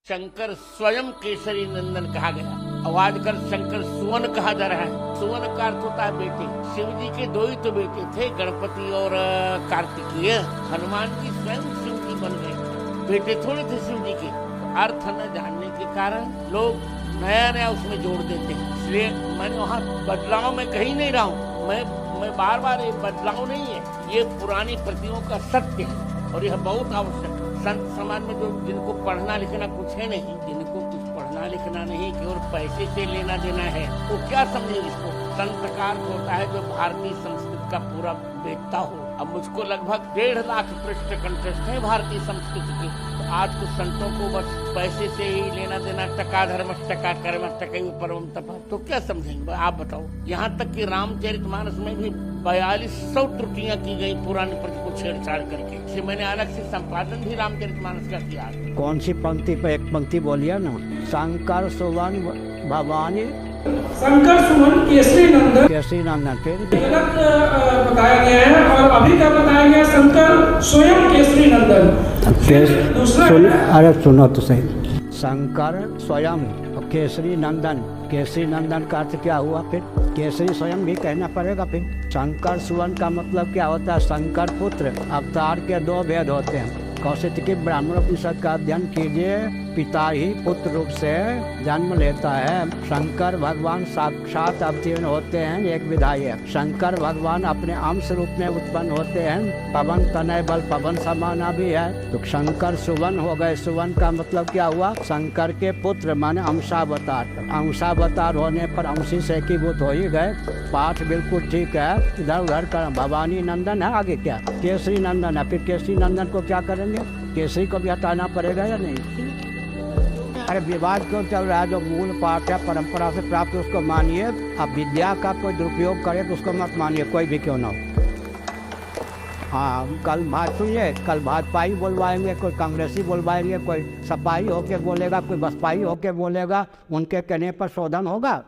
शंकर स्वयं केसरी नंदन कहा गया। अब आजकल शंकर सुवन कहा जा रहा है। सुवन का अर्थ होता है बेटे। शिव जी के दो ही तो बेटे थे, गणपति और कार्तिकेय। हनुमान जी स्वयं शिव जी बन गए, बेटे थोड़े थे शिव जी के। अर्थ न जानने के कारण लोग नया नया उसमें जोड़ देते हैं। इसलिए मैंने वहाँ बदलाव में कहीं नहीं रहा हूँ। मैं बार बार ये बदलाव नहीं है, ये पुरानी प्रतियों का सत्य है और यह बहुत आवश्यक है। संत समाज में जो जिनको पढ़ना लिखना कुछ है नहीं, जिनको कुछ पढ़ना लिखना नहीं, केवल पैसे से लेना देना है, वो क्या समझे इसको। संतकार होता है जो भारतीय संस्कृति का पूरा बेचता हो। अब मुझको लगभग 1.5 लाख पृष्ठ कंठस्थ है भारतीय संस्कृति के। तो आज कुछ संतों को बस पैसे से ही लेना देना, टका धर्म टका कर्म टका परम तपा, तो क्या समझेंगे आप बताओ। यहाँ तक कि रामचरितमानस में भी 4200 त्रुटियां की गई पुरानी प्रति को छेड़छाड़ करके। इसे मैंने अलग से संपादन भी रामचरितमानस का किया। कौन सी पंक्ति पे एक पंक्ति बोलिए ना। शंकर सुवन भवानी, शंकर सुवन केसरी नंदन, केसरी नंदन फिर गलत बताया गया है और अभी क्या बताया गया, शंकर स्वयं केसरी नंदन। दूसरा अरे सुनो तो सही, शंकर स्वयं केसरी नंदन। केसरी नंदन का अर्थ क्या हुआ फिर? केसरी स्वयं भी कहना पड़ेगा फिर। शंकर सुवन का मतलब क्या होता है? शंकर पुत्र। अवतार के 2 भेद होते हैं। कौशिक की ब्राह्मणोपनिषद का अध्ययन कीजिए। पिता ही पुत्र रूप से जन्म लेता है। शंकर भगवान साक्षात अवतीर्ण होते हैं, एक विधायक। शंकर भगवान अपने अंश रूप में उत्पन्न होते हैं। पवन तनय बल पवन समाना भी है, तो शंकर सुवन हो गए। सुवन का मतलब क्या हुआ? शंकर के पुत्र माने अंशावतार। अंशावतार होने पर अंशी से एकीभूत हो ही गए। पाठ बिल्कुल ठीक है। इधर उधर का भवानी नंदन है, आगे क्या? केसरी नंदन है। फिर केसरी नंदन को क्या करेंगे? केसरी को भी हटाना पड़ेगा या नहीं? अरे विवाद क्यों चल रहा है? जो मूल पाठ है परंपरा से प्राप्त उसको मानिए। अब विद्या का कोई दुरुपयोग करे तो उसको मत मानिए, कोई भी क्यों ना हो। हाँ, कल बात सुनिए, कल भाजपाई बोलवाएंगे, कोई कांग्रेसी बोलवाएंगे, कोई सपाई होके बोलेगा, कोई बसपाई होके बोलेगा। उनके कहने पर शोधन होगा।